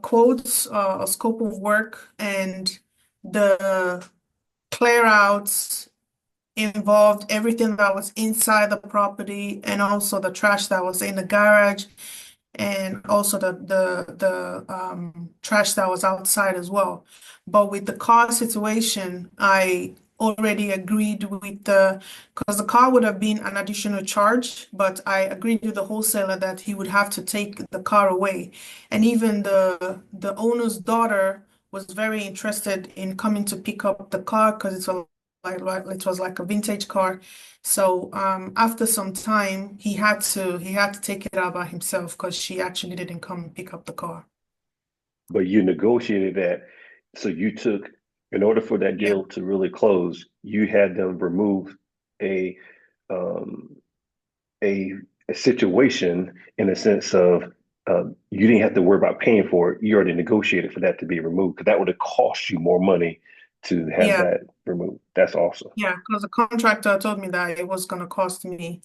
quote, a scope of work, and the clear outs involved everything that was inside the property and also the trash that was in the garage and also the trash that was outside as well. But with the car situation, I already agreed with because the car would have been an additional charge, but I agreed with the wholesaler that he would have to take the car away. And even the owner's daughter was very interested in coming to pick up the car because it was like a vintage car. So after some time, he had to take it out by himself because she actually didn't come and pick up the car. But you negotiated that. So in order for that Yeah, deal to really close, you had them remove a um, a, a situation in a sense of you didn't have to worry about paying for it. You already negotiated for that to be removed because that would have cost you more money to have yeah, that removed. That's awesome. yeah. Because the contractor told me that it was going to cost me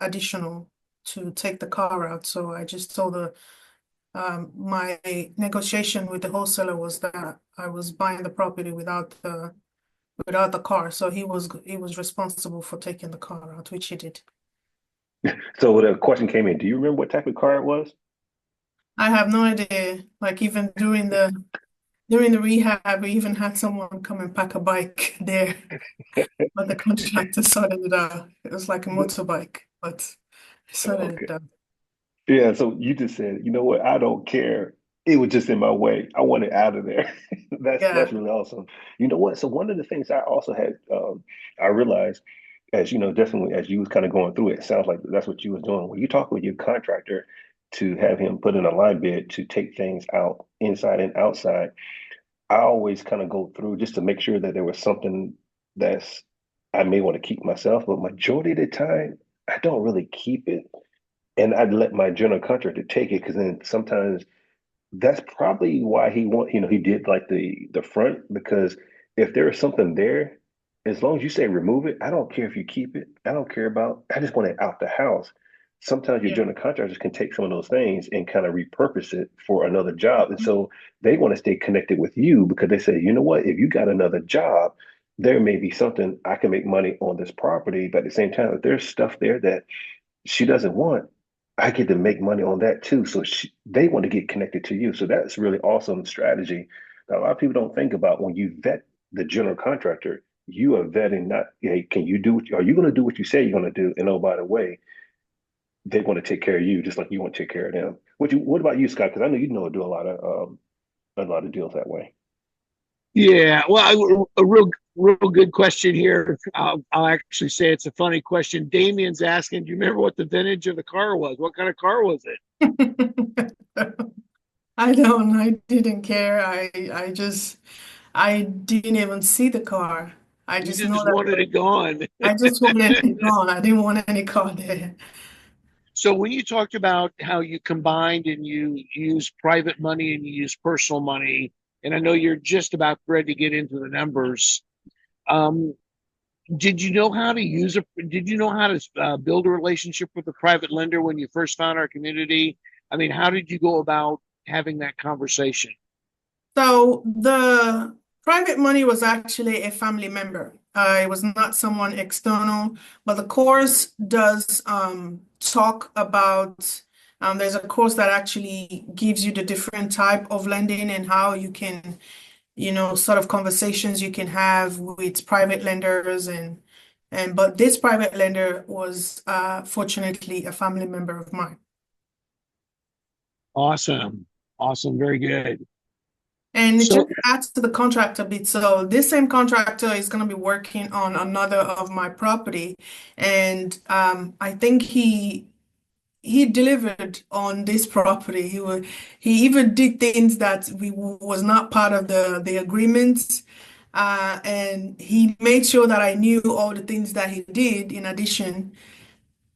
additional to take the car out. So I just told her my negotiation with the wholesaler was that I was buying the property without the car. So he was responsible for taking the car out, which he did. So the question came in, do you remember what type of car it was? I have no idea. Like even during the rehab, we even had someone come and pack a bike there, but the contractor sorted it out. It was like a motorbike, but I sorted Okay. it out. Yeah, so you just said, you know what, I don't care. It was just in my way. I want it out of there. That's Yeah, really awesome. You know what? So one of the things I also had I realized as you know, definitely as you was kind of going through it, it sounds like that's what you was doing. When you talk with your contractor to have him put in a line bid to take things out inside and outside, I always kind of go through just to make sure that there was something that's I may want to keep myself, but majority of the time I don't really keep it and I'd let my general contractor take it because then sometimes that's probably why he did like the front because if there is something there, as long as you say remove it, I don't care if you keep it. I don't care about. I just want it out the house. Sometimes your yeah, general contractors can take some of those things and kind of repurpose it for another job, and so they want to stay connected with you because they say, you know what, if you got another job, there may be something I can make money on this property, but at the same time, if there's stuff there that she doesn't want, I get to make money on that too. So they want to get connected to you. So that's really awesome strategy that a lot of people don't think about when you vet the general contractor. You are vetting not, hey, can you do are you going to do what you say you're going to do? And oh, by the way, they want to take care of you just like you want to take care of them. What about you, Scott? Because I know you know do a lot of deals that way. Yeah, well, a real good question here. I'll actually say it's a funny question. Damien's asking, do you remember what the vintage of the car was? What kind of car was it? I didn't care. I didn't even see the car. I You just know just that wanted it gone. I just wanted it gone. I didn't want any car there. So when you talked about how you combined and you use private money and you use personal money, and I know you're just about ready to get into the numbers. Um, did you know how to use a? Did you know how to build a relationship with a private lender when you first found our community? I mean, how did you go about having that conversation? So the private money was actually a family member. It was not someone external, but the course does talk about, there's a course that actually gives you the different type of lending and how you can, sort of conversations you can have with private lenders but this private lender was fortunately a family member of mine. Awesome, awesome, very good. And it just So adds to the contract a bit. So this same contractor is going to be working on another of my property, and I think he delivered on this property. He even did things that we was not part of the agreement, and he made sure that I knew all the things that he did in addition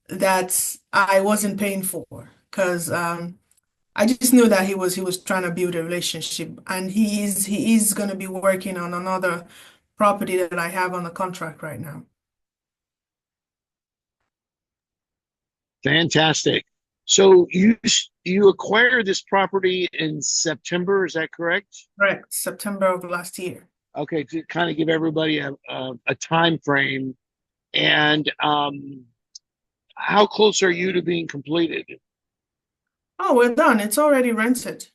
that I wasn't paying for because I just knew that he was trying to build a relationship, and he is going to be working on another property that I have on the contract right now. fantastic. So you acquired this property in September, is that correct? Correct, September of last year. Okay, to kind of give everybody a time frame. And how close are you to being completed? Oh, we're done. It's already rented.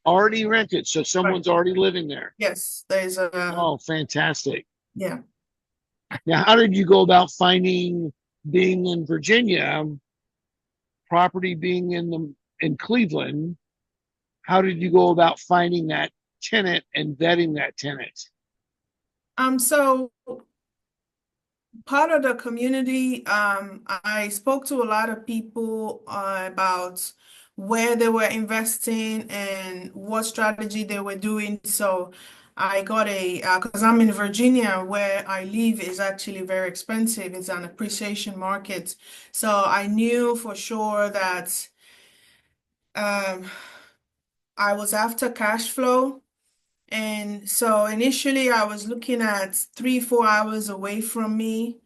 Already rented, so Right. someone's already living there. Yes, there's a Oh, fantastic. yeah. Now, how did you go about finding being in Virginia, property being in Cleveland? How did you go about finding that tenant and vetting that tenant? So part of the community, I spoke to a lot of people about where they were investing and what strategy they were doing. So I got because I'm in Virginia, where I live is actually very expensive. It's an appreciation market. So I knew for sure that um, I was after cash flow. And so initially I was looking at 3, 4 hours away from me.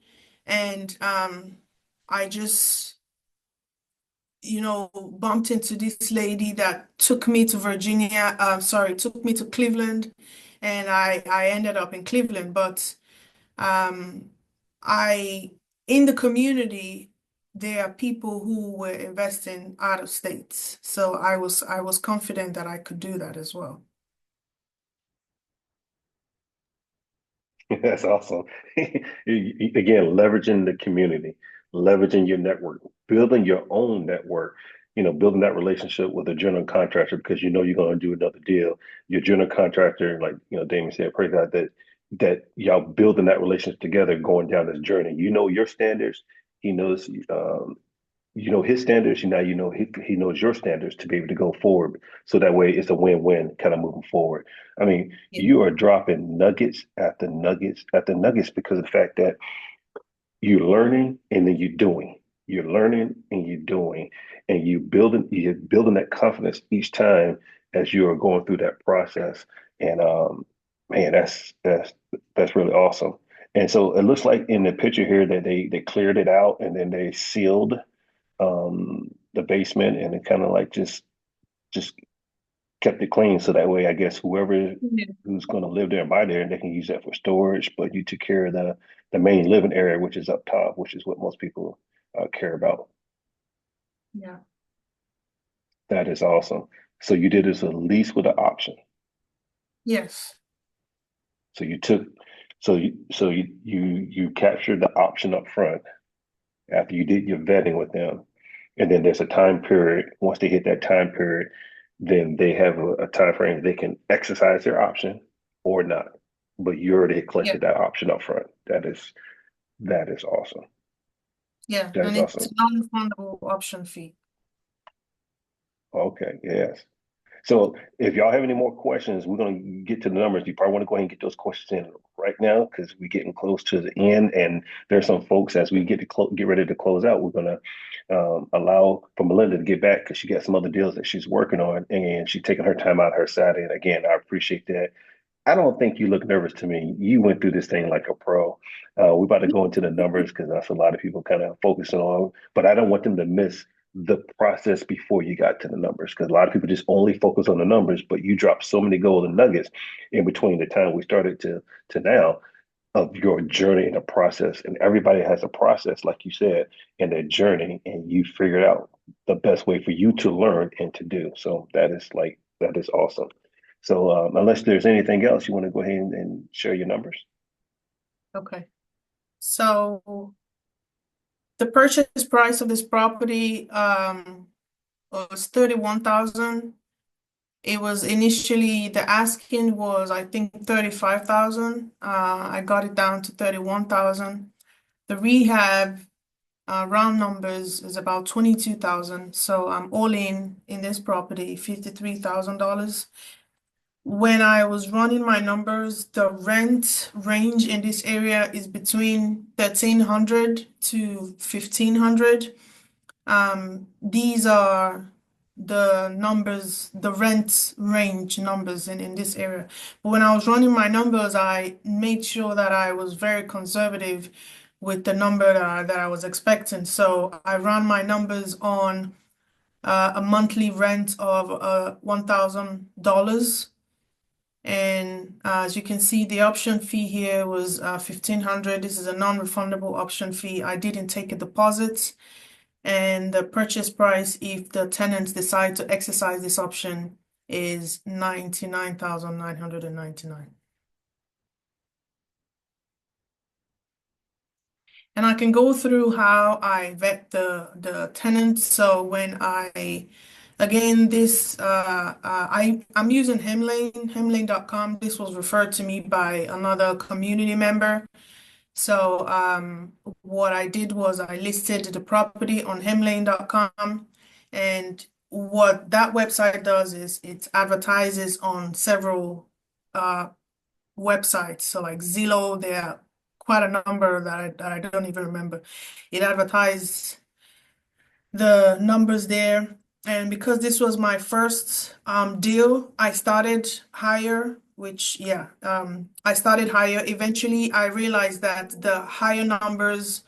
And I just, bumped into this lady that took me to Virginia, sorry, took me to Cleveland, and I ended up in Cleveland. But um, I, in the community, there are people who were investing out of states. So I was confident that I could do that as well. That's awesome. Again, leveraging the community, leveraging your network, building your own network, building that relationship with a general contractor because you know you're going to do another deal. Your general contractor, like Damien said, pray God that y'all building that relationship together, going down this journey. You know your standards. He knows you know his standards, and now he knows your standards to be able to go forward. So that way it's a win-win kind of moving forward. I mean, Yeah. you are dropping nuggets after nuggets after nuggets because of the fact that you're learning and then you're doing. You're learning and you're doing, and you're building that confidence each time as you are going through that process. And man, that's really awesome. And so it looks like in the picture here that they cleared it out and then they sealed the basement and it kind of like just kept it clean so that way I guess whoever Yeah. who's going to live there and buy there they can use that for storage, but you took care of the main living area, which is up top, which is what most people care about. Yeah. That is awesome. So you did this a lease with an option. Yes. So you took so you captured the option up front after you did your vetting with them. And then there's a time period. Once they hit that time period, then they have a time frame they can exercise their option. or not. But you already Yeah, collected that option up front. That is awesome. yeah, That is and it's a awesome. non-refundable option fee. Okay, yes. So if y'all have any more questions, we're going to get to the numbers. You probably want to go ahead and get those questions in right now because we're getting close to the end. And there's some folks as we get ready to close out, we're going to allow for Melinda to get back because she got some other deals that she's working on and she's taking her time out her side. And again, I appreciate that. I don't think you look nervous to me. You went through this thing like a pro. We're about to go into the numbers because that's a lot of people kind of focusing on, but I don't want them to miss the process before you got to the numbers because a lot of people just only focus on the numbers, but you dropped so many golden nuggets in between the time we started to now of your journey and the process. And everybody has a process, like you said, in their journey, and you figured out the best way for you to learn and to do. So that is awesome. So unless there's anything else, you want to go ahead and share your numbers. Okay. So the purchase price of this property was 31,000. It was initially the asking was I think 35,000. I got it down to 31,000. The rehab round numbers is about 22,000. So I'm all in this property, $53,000. When I was running my numbers, the rent range in this area is between 1,300 to 1,500. These are the numbers, the rent range numbers in this area. But when I was running my numbers, I made sure that I was very conservative with the number that I was expecting. So I ran my numbers on a monthly rent of $1,000. And as you can see, the option fee here was 1,500. This is a non-refundable option fee. I didn't take a deposit. And the purchase price, if the tenants decide to exercise this option, is 99,999. And I can go through how I vet the tenants. So when again, I'm using hemlane.com. This was referred to me by another community member. So what I did was I listed the property on hemlane.com, and what that website does is it advertises on several websites. So like Zillow, there are quite a number that I don't even remember. It advertised the numbers there. And because this was my first deal, I started higher, which, yeah, I started higher. Eventually, I realized that the higher numbers,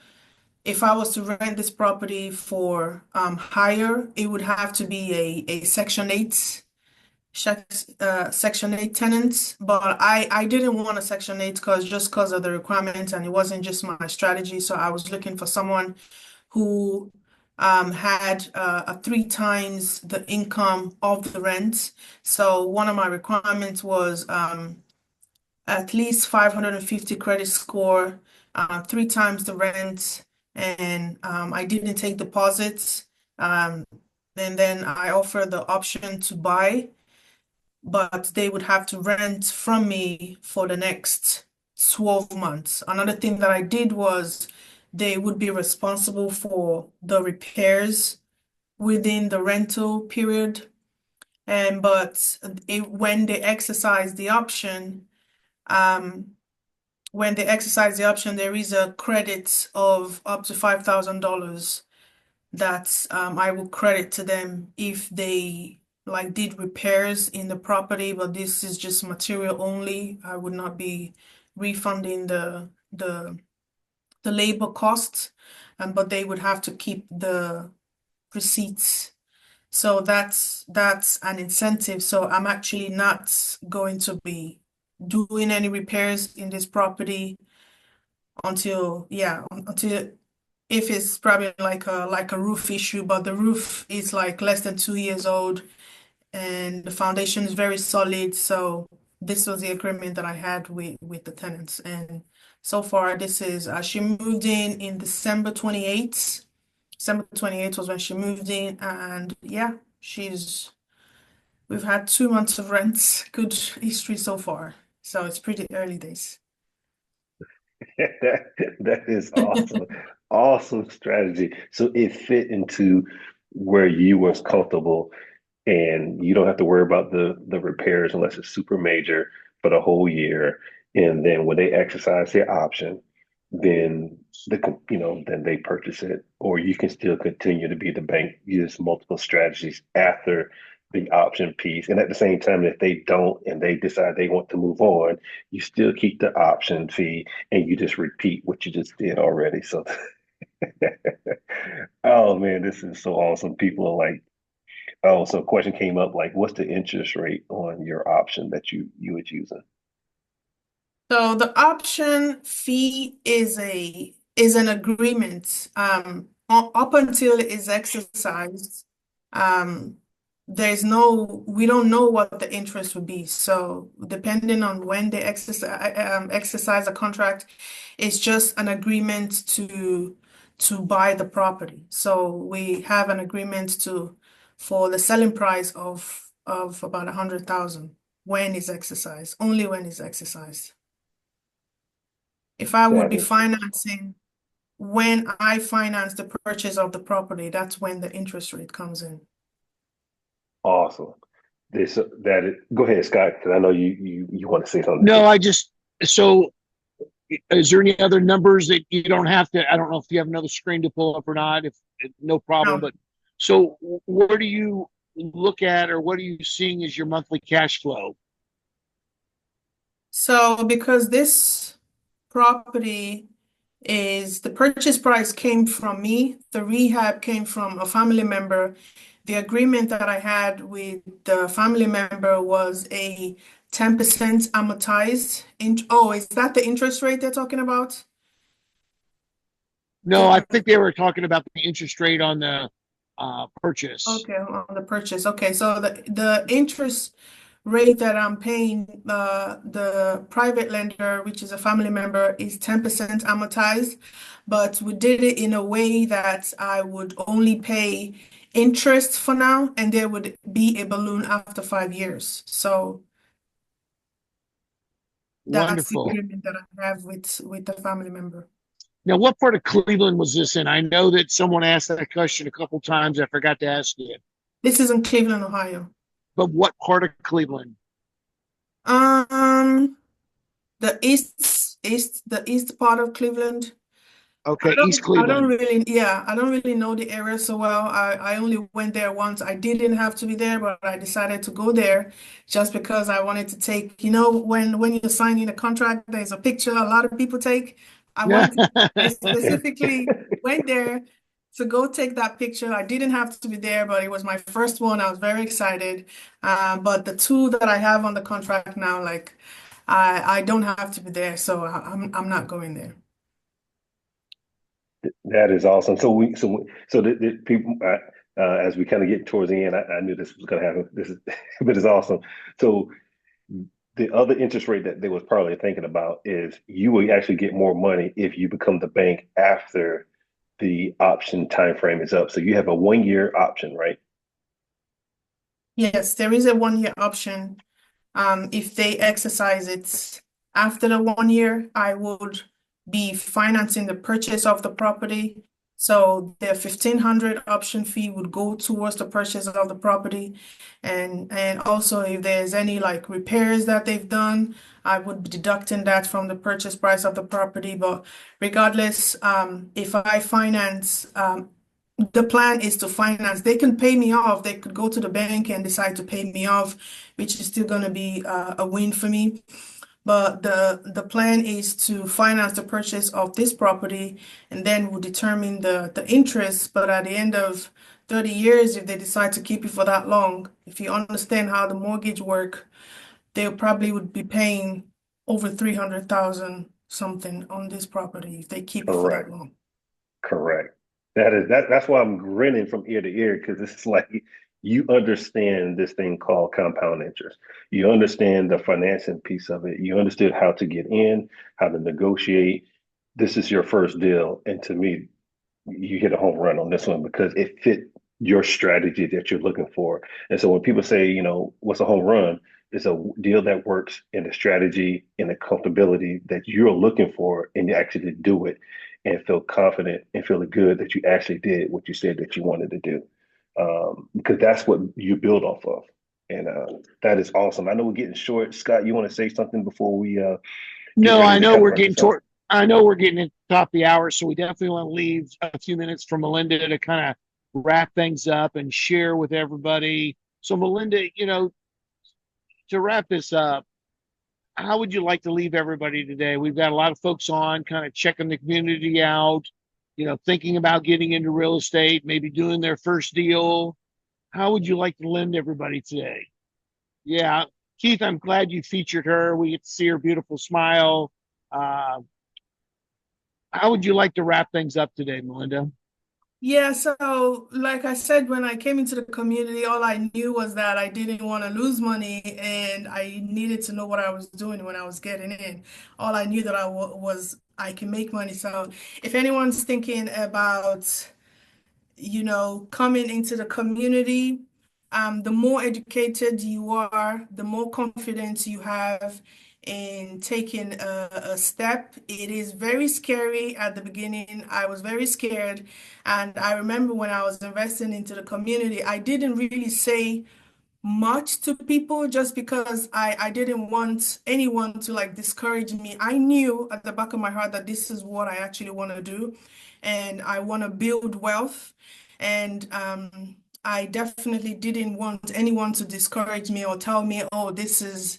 if I was to rent this property for higher, it would have to be a Section 8 Section 8 tenants, but I didn't want a Section 8 because of the requirements, and it wasn't just my strategy. So I was looking for someone who had a 3 times the income of the rent. So one of my requirements was at least 550 credit score, 3 times the rent, and I didn't take deposits. And then I offered the option to buy, but they would have to rent from me for the next 12 months. Another thing that I did was they would be responsible for the repairs within the rental period. And but when they exercise the option, um, there is a credit of up to $5,000 that I will credit to them if they like did repairs in the property, but this is just material only. I would not be refunding the labor costs, but they would have to keep the receipts. So that's an incentive. So I'm actually not going to be doing any repairs in this property until, yeah, until if it's probably like a roof issue, but the roof is like less than 2 years old and the foundation is very solid. So this was the agreement that I had with the tenants. And so far, this is she moved in December 28th. December 28th was when she moved in, and yeah, we've had 2 months of rent. Good history so far. So it's pretty early days. That is awesome. Awesome strategy. So it fit into where you was comfortable and you don't have to worry about the repairs unless it's super major for the whole year. And then when they exercise their option, then then they purchase it, or you can still continue to be the bank, use multiple strategies after the option piece. And at the same time, if they don't and they decide they want to move on, you still keep the option fee and you just repeat what you just did already. So, oh man, this is so awesome. People are like, oh, so a question came up like, what's the interest rate on your option that you was using? So the option fee is an agreement. Up until it is exercised, um, we don't know what the interest would be. So depending on when they exercise a contract, it's just an agreement to buy the property. So we have an agreement for the selling price of about 100,000 when it's exercised, only when it's exercised. If I would That be is financing, when I finance the purchase of the property, that's when the interest rate comes in. awesome. Go ahead, Scott, because I know you want to say something No, too. so is there any other numbers that you don't have to? I don't know if you have another screen to pull up or not, if no problem, Now, but so where do you look at or what are you seeing as your monthly cash flow? so because this property is the purchase price came from me, the rehab came from a family member. The agreement that I had with the family member was a 10% amortized. Oh, is that the interest rate they're talking about? No, I think they were talking about the interest rate on the purchase. Okay, on the purchase. Okay, so the interest rate that I'm paying the private lender, which is a family member, is 10% amortized, but we did it in a way that I would only pay interest for now, and there would be a balloon after 5 years. So that's the Wonderful. agreement that I have with the family member. Now, what part of Cleveland was this in? I know that someone asked that question a couple times. I forgot to ask you, This is in Cleveland, Ohio. but what part of Cleveland? Um, the east part of Cleveland. Okay, East Cleveland. I don't really know the area so well. I only went there once. I didn't have to be there, but I decided to go there just because I wanted to take, when you're signing a contract, there's a picture a lot of people take. I specifically went there to go take that picture. I didn't have to be there, but it was my first one. I was very excited. But the two that I have on the contract now, like I don't have to be there, so I'm not going there. That is awesome. So the people, as we kind of get towards the end, I knew this was going to happen. This is, but it's awesome. So the other interest rate that they was probably thinking about is you will actually get more money if you become the bank after the option time frame is up. So you have a 1 year option, right? Yes, there is a 1 year option. If they exercise it after the 1 year, I would be financing the purchase of the property. So the 1,500 option fee would go towards the purchase of the property. And also if there's any like repairs that they've done, I would be deducting that from the purchase price of the property. But regardless, if I finance, the plan is to finance. They can pay me off. They could go to the bank and decide to pay me off, which is still going to be a win for me. But the plan is to finance the purchase of this property, and then we'll determine the interest. But at the end of 30 years, if they decide to keep it for that long, if you understand how the mortgage work, they probably would be paying over 300,000 something on this property if they keep it for that Correct. long. Correct. That's why I'm grinning from ear to ear because it's like you understand this thing called compound interest. You understand the financing piece of it. You understood how to get in, how to negotiate. This is your first deal, and to me, you hit a home run on this one because it fit your strategy that you're looking for. And so when people say, what's a home run? It's a deal that works in the strategy and the comfortability that you're looking for, and you actually do it and feel confident and feeling good that you actually did what you said that you wanted to do. Because that's what you build off of. And that is awesome. I know we're getting short. Scott, you want to say something before we get No, ready I to know kind of we're wrap getting this up? toward. I know we're getting into the top of the hour, so we definitely want to leave a few minutes for Melinda to kind of wrap things up and share with everybody. So, Melinda, to wrap this up, how would you like to leave everybody today? We've got a lot of folks on, kind of checking the community out, thinking about getting into real estate, maybe doing their first deal. How would you like to lend everybody today? Yeah, Keith, I'm glad you featured her. We get to see her beautiful smile. Uh, how would you like to wrap things up today, Melinda? Yeah, so like I said, when I came into the community, all I knew was that I didn't want to lose money and I needed to know what I was doing when I was getting in. All I knew that was I can make money. So if anyone's thinking about coming into the community, the more educated you are, the more confidence you have in taking a step. It is very scary at the beginning. I was very scared. And I remember when I was investing into the community, I didn't really say much to people just because I didn't want anyone to like discourage me. I knew at the back of my heart that this is what I actually want to do and I want to build wealth. And I definitely didn't want anyone to discourage me or tell me, oh, this is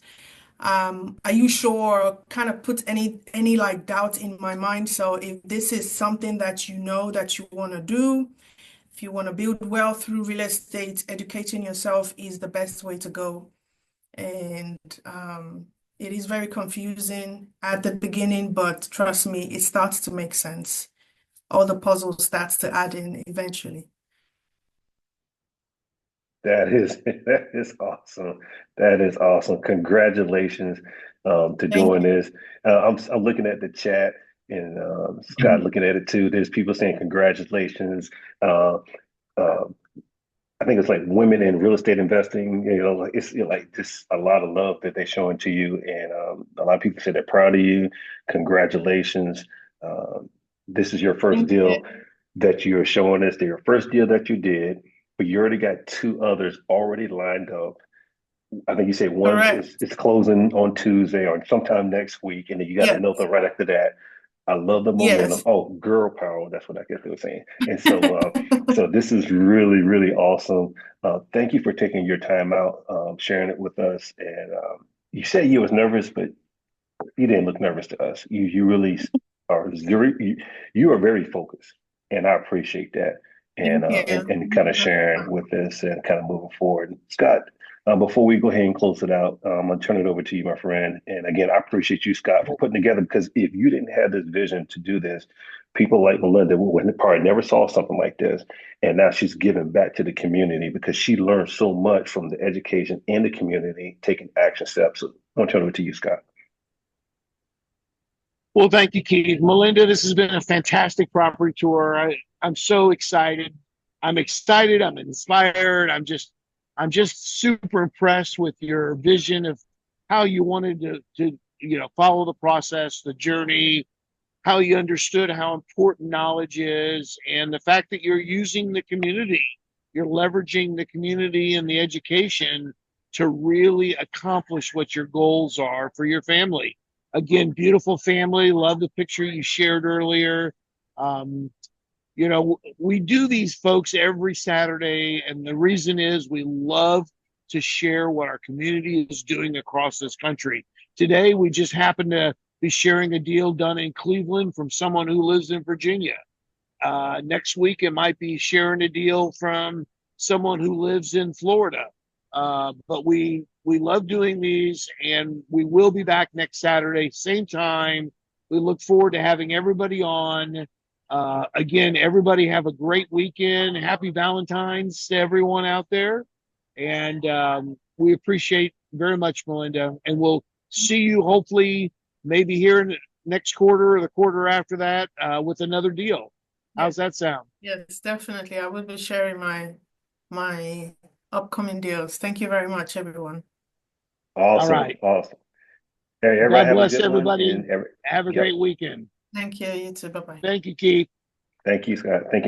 are you sure? Kind of put any like doubt in my mind. So if this is something that you know that you want to do, if you want to build wealth through real estate, educating yourself is the best way to go. And it is very confusing at the beginning, but trust me, it starts to make sense. All the puzzle starts to add in eventually. That is awesome. That is awesome. Congratulations to Thank doing you. this. I'm looking at the chat and Scott looking at it too. There's people saying congratulations. Uh, uh, I think it's like women in real estate investing. Like it's like just a lot of love that they're showing to you, and a lot of people say they're proud of you. Congratulations. This is your first Thank you. deal that you're showing us. Your first deal that you did, but you already got two others already lined up. I think you said one is Correct. it's closing on Tuesday or sometime next week, and then you got Yes. another right after that. I love the momentum. Yes. Oh, girl power. That's what I guess they were saying. And so this is really, really awesome. Thank you for taking your time out, sharing it with us. And you said you was nervous, but you didn't look nervous to us. You really are very you are very focused, and I appreciate that. And Thank uh, and you. and kind of sharing with us and kind of moving forward. Scott, before we go ahead and close it out, I'm gonna turn it over to you, my friend. And again, I appreciate you, Scott, for putting together because if you didn't have this vision to do this, people like Melinda would probably never saw something like this. And now she's giving back to the community because she learned so much from the education and the community taking action steps. So I'm gonna turn it over to you, Scott. Well, thank you, Keith. Melinda, this has been a fantastic property tour. I'm so excited. I'm excited. I'm inspired. I'm just super impressed with your vision of how you wanted to follow the process, the journey, how you understood how important knowledge is, and the fact that you're using the community, you're leveraging the community and the education to really accomplish what your goals are for your family. Again, beautiful family. Love the picture you shared earlier. Um, we do these folks every Saturday, and the reason is we love to share what our community is doing across this country. Today, we just happen to be sharing a deal done in Cleveland from someone who lives in Virginia. Next week, it might be sharing a deal from someone who lives in Florida. But we love doing these, and we will be back next Saturday, same time. We look forward to having everybody on. Again, everybody have a great weekend. Happy Valentine's to everyone out there. And we appreciate very much, Melinda. And we'll see you hopefully maybe here in the next quarter or the quarter after that with another deal. Yes. How's that sound? Yes, definitely. I will be sharing my upcoming deals. Thank you very much, everyone. All Awesome, right. awesome. Hey, everybody God have a bless good one, everybody. and Have a yep. great weekend. Thank you. You too. Bye bye. Thank you, Keith. Thank you, Scott. Thank you.